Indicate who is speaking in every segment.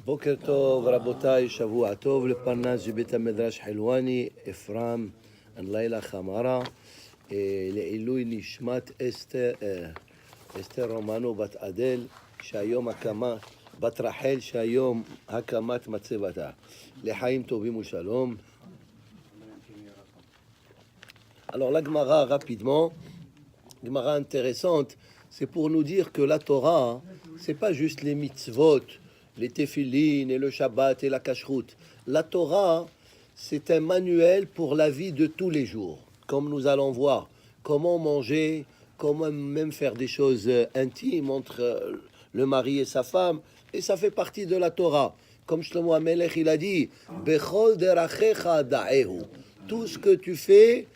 Speaker 1: בוקר טוב, רבותיי, שבוע טוב לפרנס מבית המדרש חילואני, אפרים, לילה חמרה, לעילוי נשמת אסתר רומנו בת אדל, שהיום הקמת, בת רחל, שהיום הקמת מצבתה. לחיים טובים ושלום. Alors la Gemara, rapidement, Gemara intéressante, c'est pour nous dire que la Torah, c'est pas juste les mitzvot, les téphilines et le Shabbat et la kashrut. La Torah, c'est un manuel pour la vie de tous les jours. Comme nous allons voir, comment manger, comment même faire des choses intimes entre le mari et sa femme. Et ça fait partie de la Torah. Comme Shlomo HaMelech, il a dit, Bechol derachecha da'ehu. Tout ce que tu fais,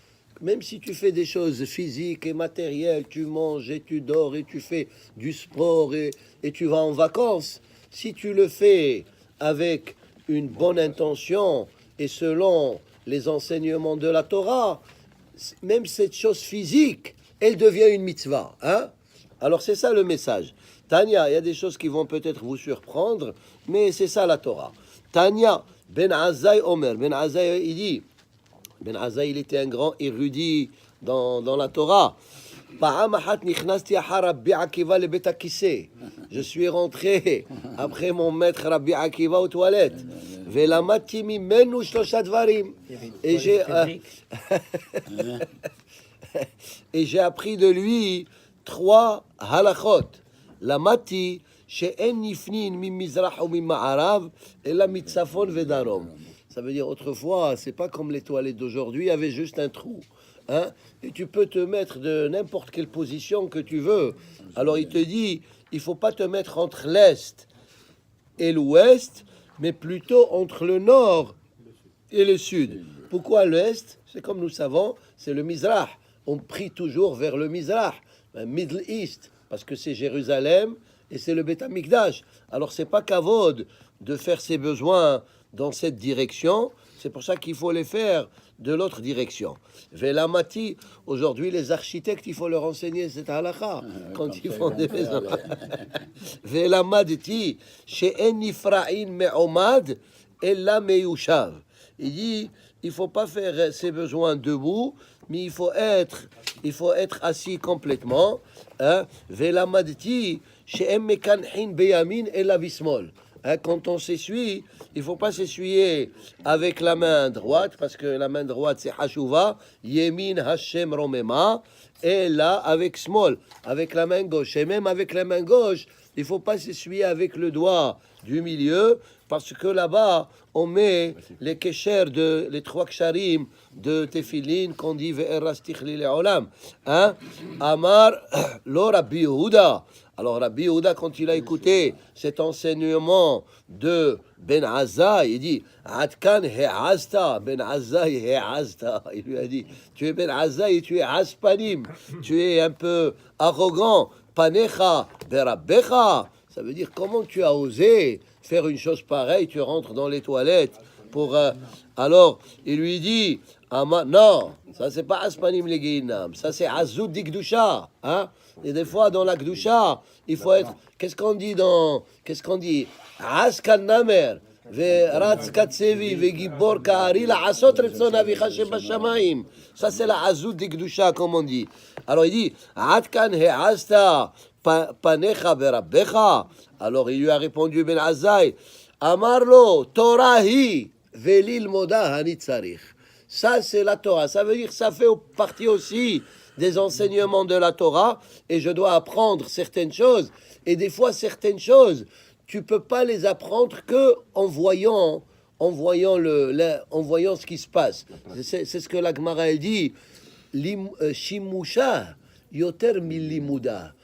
Speaker 1: même si tu fais des choses physiques et matérielles, tu manges et tu dors et tu fais du sport et tu vas en vacances, si tu le fais avec une bonne intention et selon les enseignements de la Torah, même cette chose physique, elle devient une mitzvah. Hein? Alors c'est ça le message. Tanya, il y a des choses qui vont peut-être vous surprendre, mais c'est ça la Torah. Tanya, Ben Azai Omer, Ben Azai il dit, Ben Azai, il était un grand érudit dans la Torah. Je suis rentré après mon maître Rabbi Akiva aux toilettes. Et j'ai appris de lui 3 halachot. La mati, she'en nifnin mi mizrach ou mi ma'arav, et la mitzafon vedarom. Ça veut dire autrefois, c'est pas comme les toilettes d'aujourd'hui, il y avait juste un trou. Hein? Et tu peux te mettre de n'importe quelle position que tu veux. Alors il te dit, il faut pas te mettre entre l'Est et l'Ouest, mais plutôt entre le Nord et le Sud. Pourquoi l'Est? C'est comme nous savons, c'est le Mizrach. On prie toujours vers le Mizrach, Middle East, parce que c'est Jérusalem et c'est le Beth Amikdash. Alors c'est pas kavod de faire ses besoins dans cette direction, c'est pour ça qu'il faut les faire de l'autre direction. Velamati, aujourd'hui les architectes, il faut leur enseigner cette halakha quand ils font des maisons. Velamadti, she'en nifra'in me'omad ella meyushav. Il dit, il faut pas faire ses besoins debout, mais il faut être assis complètement. Velamadti, she'en mekanhin beyamin ella bismol. Quand on s'essuie, il ne faut pas s'essuyer avec la main droite, parce que la main droite, c'est Hashuva, Yemin Hashem Romema, et là, avec Small, avec la main gauche. Et même avec la main gauche, il ne faut pas s'essuyer avec le doigt du milieu, parce que là-bas, on met les kesher, les 3 ksharim de Tefillin, qu'on dit Ve'erastich li le'olam. Amar, lo Rabbi Yehuda. Alors Rabbi Yehuda, quand il a écouté cet enseignement de Ben Azai, il dit Atkan he'azta, Ben Azai he'azta. Il lui a dit, tu es Ben Azai, tu es aspanim, tu es un peu arrogant. Panecha berabbecha. Ça veut dire comment tu as osé faire une chose pareille, tu rentres dans les toilettes pour... Alors, il lui dit, non, ça c'est pas aspanim le geinam, ça c'est azout dikdusha, hein? Et des fois dans la gdusha, il faut être... Qu'est-ce qu'on dit Askan namer, ve'ratz katsevi, ve'gibor ka'ari, la'asot retzon avicha shebashamayim. Ça c'est la azout dikdusha, comme on dit. Alors il dit, atkan he'asta panecha berabbecha. Alors il lui a répondu Ben Azai, Amarlo, Torahi, velil moda hanitzarich. Ça c'est la Torah. Ça veut dire ça fait partie aussi des enseignements de la Torah, et je dois apprendre certaines choses. Et des fois certaines choses, tu peux pas les apprendre que en voyant ce qui se passe. C'est ce que la Gemara elle dit. Shimusha yoter milimuda.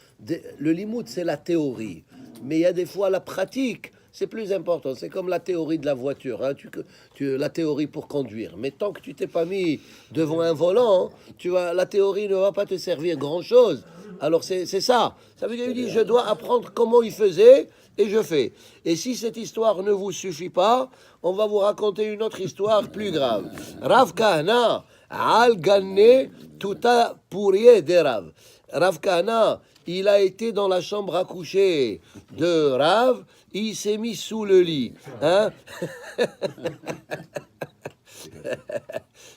Speaker 1: Le limoud, c'est la théorie. Mais il y a des fois la pratique, c'est plus important. C'est comme la théorie de la voiture, hein. La théorie pour conduire. Mais tant que tu t'es pas mis devant un volant, la théorie ne va pas te servir grand-chose. Alors c'est ça. Ça veut dire qu'il dit, je dois apprendre comment il faisait, et je fais. Et si cette histoire ne vous suffit pas, on va vous raconter une autre histoire plus grave. Rav Kahana, al ganne tuta pourrier des Rav. Rav Kahana, il a été dans la chambre à coucher de Rav, il s'est mis sous le lit. Hein?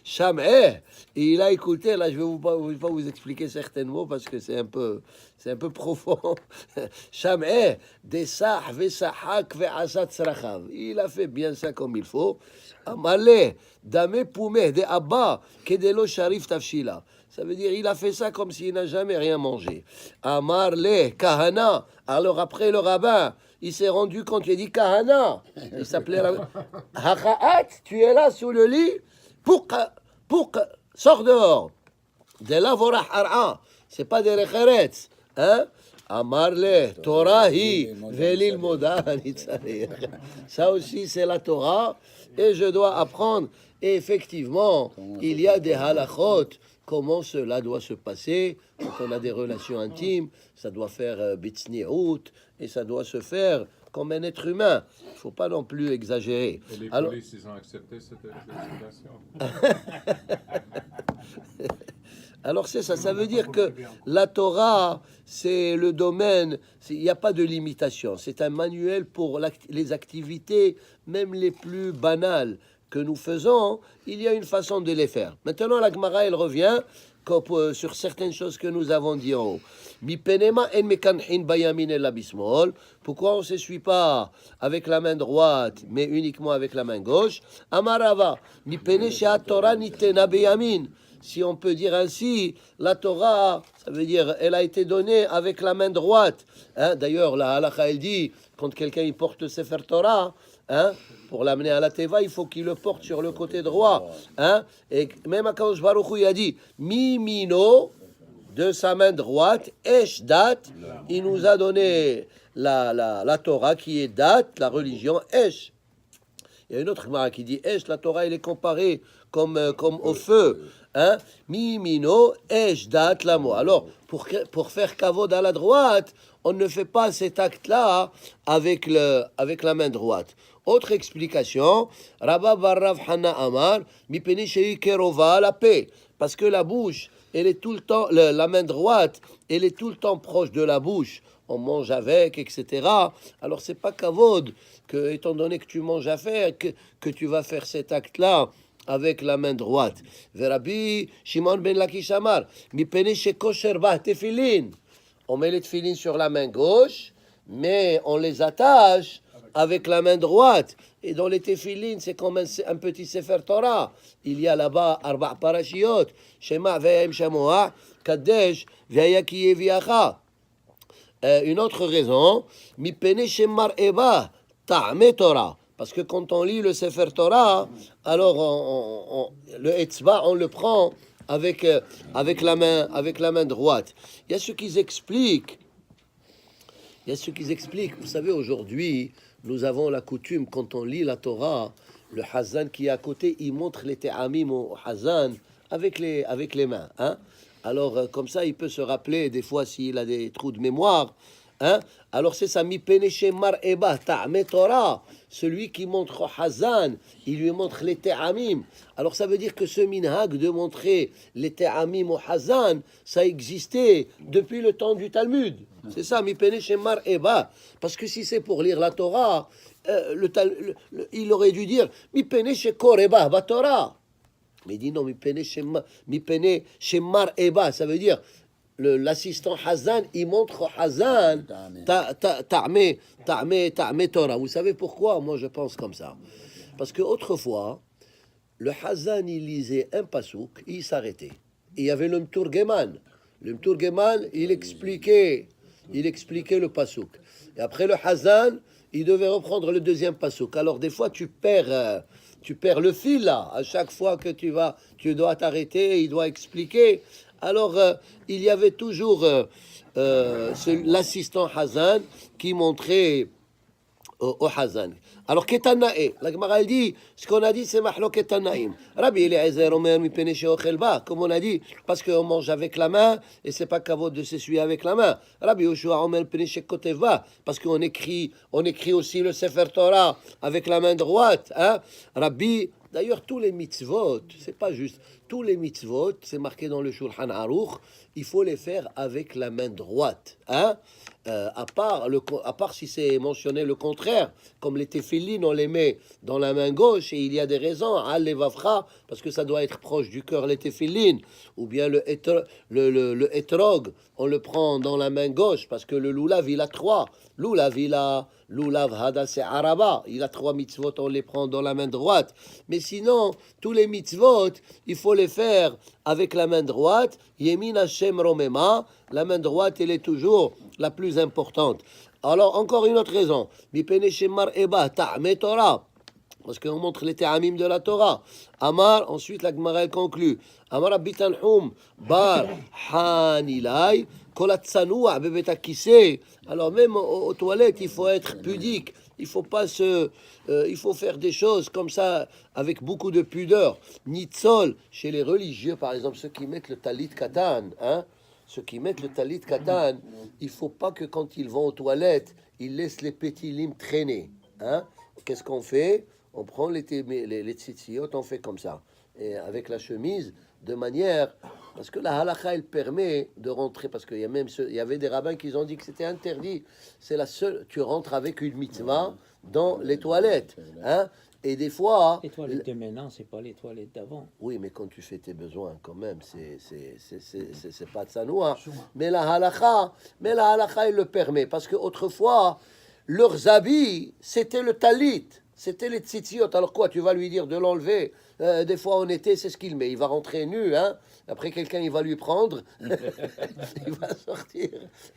Speaker 1: Sham'eh, il a écouté, là je vais pas vous expliquer certains mots parce que c'est un peu profond. Sham'eh, desah vesahak ve'asat srachav. Il a fait bien ça comme il faut. Amale, dame poumeh de abba, kedelo sharif tafshila. Ça veut dire il a fait ça comme s'il n'a jamais rien mangé. Amarle, kahana. Alors après le rabbin, il s'est rendu compte, il a dit kahana. Il s'appelait Hakaat, tu es là sous le lit. Pour sors dehors. De la vorah har'a. C'est pas des recheretz. Hein? Amarle, Torah hi, velil moda nitzarech. Ça aussi, c'est la Torah. Et je dois apprendre. Et effectivement, il y a des halachot. Comment cela doit se passer quand on a des relations intimes. Ça doit faire bitsni'out. Et ça doit se faire comme un être humain. Il ne faut pas non plus exagérer.
Speaker 2: Et les
Speaker 1: Alors,
Speaker 2: polices, ils ont accepté cette explication.
Speaker 1: Alors c'est ça, ça veut dire que la Torah, c'est le domaine, il n'y a pas de limitation. C'est un manuel pour les activités, même les plus banales que nous faisons, il y a une façon de les faire. Maintenant, la Gemara, elle revient sur certaines choses que nous avons dit en haut. Pourquoi on ne s'essuie pas avec la main droite, mais uniquement avec la main gauche? Amarava, si on peut dire ainsi, la Torah, ça veut dire, elle a été donnée avec la main droite. Hein? D'ailleurs, la halakha, elle dit, quand quelqu'un il porte Sefer Torah, hein, pour l'amener à la Teva, il faut qu'il le porte sur le côté droit. Hein? Et même Akadosh Baruch Hu, il a dit, Mimino, de sa main droite, Esh Dat, il nous a donné la Torah qui est date, la religion Esh. Il y a une autre Gemara qui dit Esh, la Torah, elle est comparée comme au feu. Hein? Mimino, Esh, Dat, Lamo. Alors, pour faire kavod à la droite, on ne fait pas cet acte-là avec la main droite. Autre explication, Rabba Barrav Hana Amar, Mipeni Shei Kerova, la paix. Parce que la bouche, elle est tout le temps, la main droite, elle est tout le temps proche de la bouche. On mange avec, etc. Alors, c'est pas kavod que, étant donné que tu manges avec, que tu vas faire cet acte-là avec la main droite. Verabi Shimon ben Lakish Amar, mipene shekosher bah tefilin. On met les tefilin sur la main gauche, mais on les attache avec la main droite. Et dans les tefilin, c'est comme un petit Sefer Torah. Il y a là-bas arba' parashiot, Shema ve'em shamoa, Kadesh ve'ya ki yeviacha. Une autre raison, mipene shemar eba ta'ame Torah. Parce que quand on lit le Sefer Torah, alors le etzba, on le prend avec la main droite. Il y a ceux qui expliquent. Vous savez, aujourd'hui, nous avons la coutume, quand on lit la Torah, le Hazan qui est à côté, il montre les te'amim au Hazan avec les mains. Hein? Alors, comme ça, il peut se rappeler, des fois, s'il a des trous de mémoire. Hein? Alors c'est ça, mi peneche mar eba ta'ame Torah, celui qui montre au Hazan, il lui montre les te'amim. Alors ça veut dire que ce minhag de montrer les te'amim au Hazan, ça existait depuis le temps du Talmud. C'est ça, mi peneche mar eba. Parce que si c'est pour lire la Torah, il aurait dû dire mi peneche koreba ba Torah. Mais il dit non, mi peneche mar eba, ça veut dire l'assistant Hazan, il montre au Hazan ta'ame Torah. Vous savez pourquoi? Moi, je pense comme ça. Parce que autrefois, le Hazan, il lisait un pasouk, il s'arrêtait. Il y avait le Mturgeman. Le Mturgeman, il expliquait le pasouk. Et après le Hazan, il devait reprendre le deuxième pasouk. Alors, des fois, tu perds le fil, là. À chaque fois que tu dois t'arrêter, il doit expliquer. Alors, il y avait toujours l'assistant Hazan qui montrait au Hazan. Alors, Ketanae, la Gemara dit, ce qu'on a dit, c'est Mahlo Ketanaim. Rabbi Eliezer Omer mi pene sheochel ba, comme on a dit, parce qu'on mange avec la main, et c'est pas kavod de s'essuyer avec la main. Rabbi Yoshua Omer pene shekotev ba, parce qu'on écrit aussi le Sefer Torah avec la main droite. Hein? Rabbi, d'ailleurs, tous les mitzvot, c'est pas juste. tous les mitzvot, c'est marqué dans le Shulchan Aruch, il faut les faire avec la main droite. Hein? À part si c'est mentionné le contraire, comme les téphilines, on les met dans la main gauche, et il y a des raisons, al-levavcha, parce que ça doit être proche du cœur, les téphilines, ou bien le etrog, on le prend dans la main gauche, parce que le lulav, il a trois. Lulav Hadas et Araba, il a 3 mitzvot, on les prend dans la main droite. Mais sinon, tous les mitzvot, il faut les faire avec la main droite. Yemin Hashem Romema, la main droite, elle est toujours la plus importante. Alors, encore une autre raison. Mipene Shemar Eba Ta'me Torah. Parce qu'on montre les ta'amim de la Torah. Amar, ensuite la Gemara elle conclut. Amar Abitanhum Bar Hanilai Kolatsanoua Bebetakise. Alors même aux toilettes, il faut être pudique. Il faut pas il faut faire des choses comme ça avec beaucoup de pudeur. Nitzol, chez les religieux, par exemple, ceux qui mettent le talit katan, hein, ceux qui mettent le talit katan, il faut pas que quand ils vont aux toilettes, ils laissent les petits limes traîner. Hein. Qu'est-ce qu'on fait? On prend les tzitziyot, on fait comme ça. Et avec la chemise, de manière... Parce que la halakha, elle permet de rentrer. Parce qu'il y avait des rabbins qui ont dit que c'était interdit. C'est la seule... Tu rentres avec une mitzvah dans les toilettes. Hein? Et des fois...
Speaker 3: Les toilettes de maintenant, c'est pas les toilettes d'avant.
Speaker 1: Oui, mais quand tu fais tes besoins, quand même, c'est pas de sanoua. Mais la halakha, elle le permet. Parce qu'autrefois, leurs habits, c'était le talit. C'était les tzitziyot. Alors quoi, tu vas lui dire de l'enlever? Des fois en été, c'est ce qu'il met. Il va rentrer nu, hein. Après, quelqu'un, il va lui prendre. Il va sortir.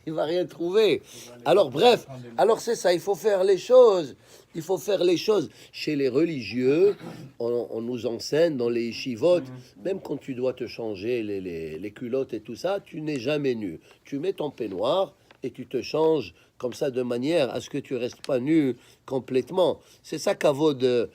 Speaker 1: Il va rien trouver. Alors, bref. Alors, c'est ça. Il faut faire les choses. Il faut faire les choses. Chez les religieux, on nous enseigne dans les yeshivot, même quand tu dois te changer les culottes et tout ça, tu n'es jamais nu. Tu mets ton peignoir et tu te changes comme ça de manière à ce que tu restes pas nu complètement. C'est ça qu'avod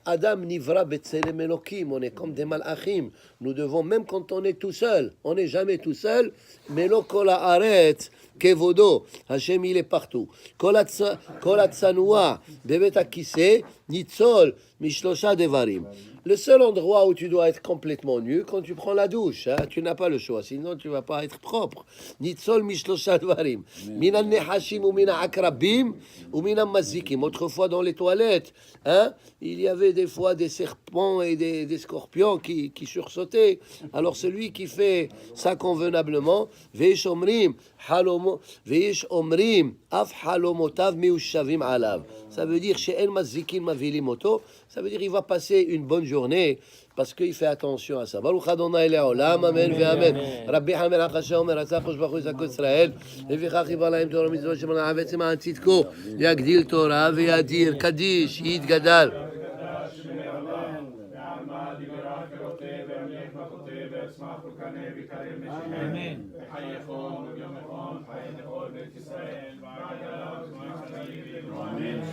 Speaker 1: Adam nivra betzelem Elokim. On est comme des malachim. Nous devons, même quand on est tout seul, on n'est jamais tout seul. Melo kol haaretz kevodo. Hashem, il est partout. Kol hatzanoua bebet hakiseh nitzol mishlosha devarim. Le seul endroit où tu dois être complètement nu, quand tu prends la douche, hein, tu n'as pas le choix, sinon tu vas pas être propre. Nitzol mishlosha dvarim. Minan nehashim ou mina akrabim ou mina mazikim. Autrefois dans les toilettes, hein, il y avait des fois des serpents et des scorpions qui sursautaient. Alors celui qui fait ça convenablement, veish omrim af halomotav meushavim alav. Ça veut dire chez el mazikim mavilim oto. Ça veut dire il va passer une bonne journée parce qu'il fait attention à ça. Baruch Adonai le'olam, amen ve'amen. Rabbi Hamel HaKasha omer, Atzah Kosh Baruch Hu Yisrael Israel, levichach yiva lahem Torah mitzvot shemana havetzim ha'atzitko, yagdil Torah ve'yadir, Kaddish, Yitgadal.
Speaker 3: Amen.